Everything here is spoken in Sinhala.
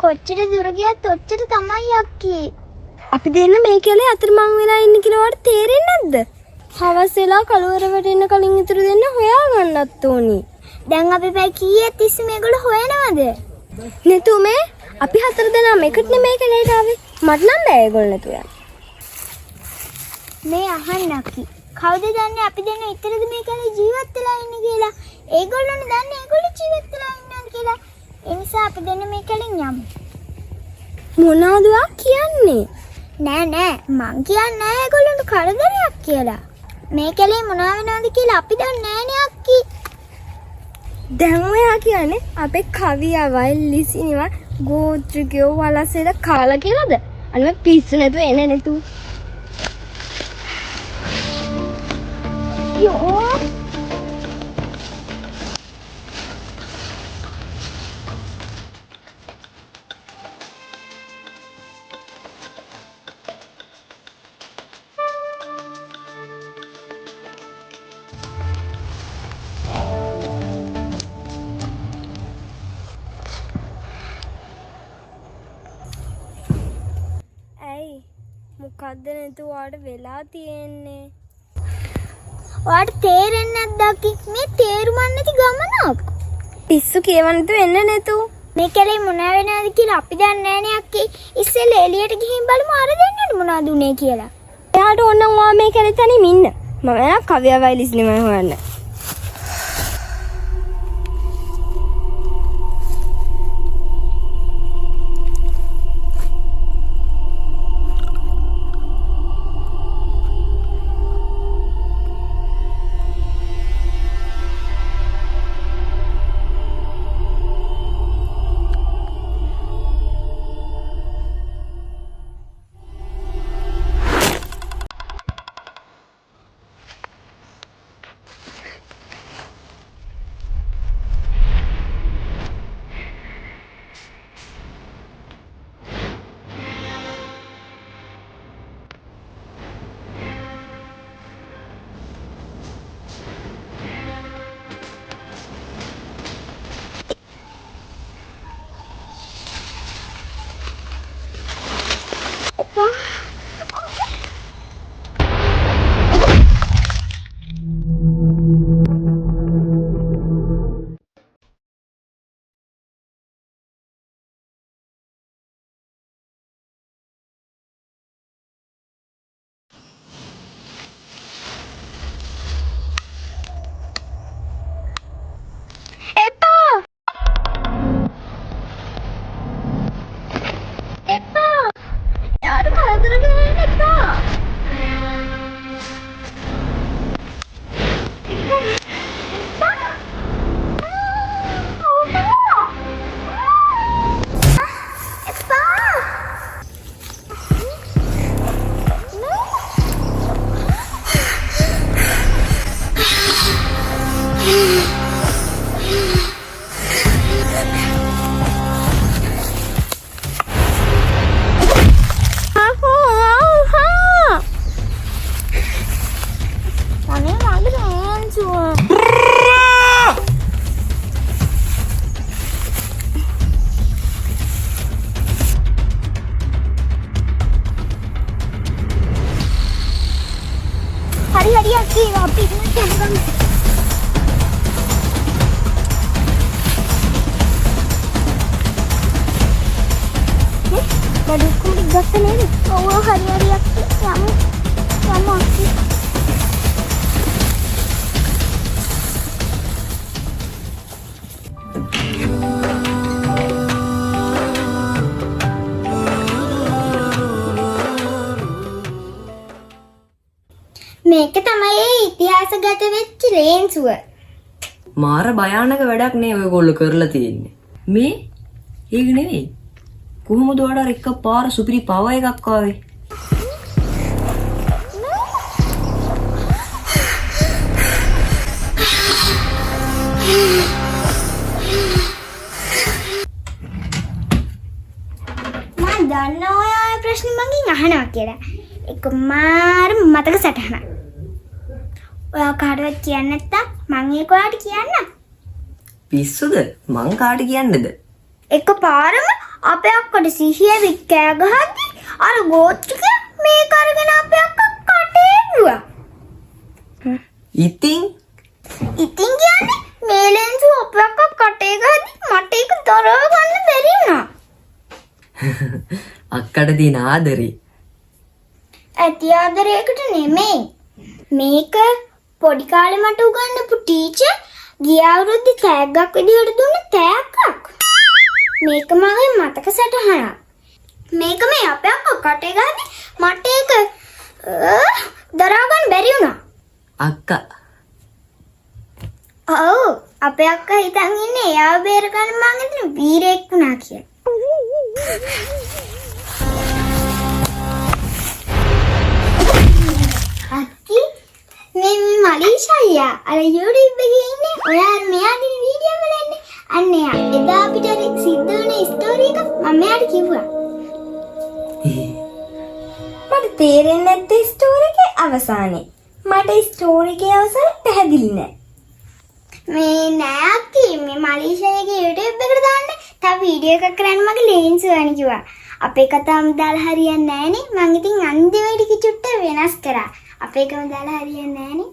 කොච්චර දුර ගියත් ඔච්චර තමයි අක්කී. අපි දෙන්න මේ කැලේ අතරමං වෙලා ඉන්න කියලා වට තේරෙන්නේ නැද්ද? හවස් වෙලා කලවරකට එන්න කලින් ඉතුරු දෙන්න හොයා ගන්නත් ඕනි. දැන් අපි පැය කීයක් තිස්සේ මේගොල්ලෝ හොයනවද? නෙතුමේ අපි 4 දෙනාම එකට නෙමේ කැලේට ආවේ. මට නම් බෑ ඒගොල්ලෝ නැතුව යන්න. මේ අහන්න අක්කී. කවුද දන්නේ අපි දෙන්න ඉතරද මේ කැලේ ජීවත් වෙලා ඉන්නේ කියලා? ඒගොල්ලෝනේ දන්නේ ඒගොල්ලෝ ජීවත් වෙලා ඉන්නවා කියලා. ඒ නිසා අපි දෙන්න මේ කැලෙන් යමු. මොනවද කියන්නේ? නෑ මං කියන්නේ නෑ ඒගොල්ලන්ට කරදරයක් කියලා. මේ කැලේ මොනවා වෙනවද කියලා අපි දන්නේ නෑනේ අක්කී. දැන් ඔයා කියන්නේ අපේ කවියවයි ලිසිනිවයි ගෝත්‍රිකයෝ වලසෙල කාලා කියලාද? අනේ පිස්සු නැතුව එන්නේ නැතු. යෝ මොකද්ද නේතු වාට වෙලා තියෙන්නේ? ඔයාට තේරෙන්නේ නැද්ද අක්කී? මේ තේරුම් නැති ගමනක්. පිස්සු කියවන්නත් වෙන්නේ නැතු. මේ කැලේ මොනවා වෙනවද කියලා අපි දන්නේ නෑනේ අක්කී. ඉස්සෙල්ලා එළියට ගිහින් බලමු අර දෙන්නට මොනවද උනේ කියලා. එයාට ඕන නම් ඔයා මේ කැලේ තනියම ඉන්න. මම යනවා කවියවයි ලිසිනිමයි හොයන්න. හරි අක්කී අපි ඉන්න යමු. බඩු කුඩි ගත්ත නේද? ඔව් හරි අක්කී යමු අක්කී. මේක තමයි ඉතිහාසගත වෙච්ච ලේන්සුව. මාර භයානක වැඩක් නේ ඔයගොල්ලෝ කරලා තියෙන්නේ. මේ ඒක නෙවෙයි. කොහොමද ඔයාලා එක පාර සුපිරි පව එකක් ආවේ? මම දන්නවා ඔය ප්‍රශ්නේ මගෙන් අහනවා කියලා. ඒක මාර මතක සටහනක්. ඔයා කාටවත් කියන්නේ නැත්තම් මම ඒක ඔයාට කියන්නම්. පිස්සුද? මං කාට කියන්නේද? එකපාරම අපේ අක්කට සිහිය විත් කෑ ගහද්දි අර ගෝත්‍රික මේක අරගෙන අපේ අක්කා කටේ ඇරුවා. ඉතින් කියන්නේ මේ ලෙන්සු අපේ අක්කා කටේ ගහද්දි මට ඒක දරව ගන්න බැරි වුණා. අක්කට තියෙන ආදරේ. ඇති ආදරයකට නෙමෙයි. මේක පොඩි කාලේ මට උගන්වපු ටීචර් ගිය අවුරුද්දේ තෑග්ගක් විදියට දුන්න තෑග්ගක්. මේක මගේ මතක සටහනක්. මේක මේ අපේ අක්කා කටේ ගහද්දි මට ඒක දරව ගන්න බැරි වුණා. අක්කා ඔව් අපේ අක්කා හිතන් ඉන්නේ එයාව බේර ගන්න මං හිතන වීරයෙක් වුණා කියලා. අක්කි මේ මලීෂා අර YouTube එකේ ඉන්නේ. ඔයා මෙයාගේ වීඩියෝ වල ඉන්නේ. අන්න එයා එදා අපිට සිද්ධ වුණ ස්ටෝරි එක මම එයාට කිව්වා. මට තේරෙන්නේ නැත්තේ ස්ටෝරි එකේ අවසානේ. මට ස්ටෝරි එකේ අවසානේ පැහැදිලි නෑ. මේ නෑ අක්කි මේ මලීෂාගේ YouTube එකට දාන්න තව වීඩියෝ එකක් කරන්න මගේ ලේන්සු ගන්න කිව්වා. අපේ කතාවම දාලා හරියන්නේ නෑනේ. මං ඉතින් අන්තිමට චුට්ට වෙනස් කරා. අපේ කම දාලා හරියන්නේ නෑනේ.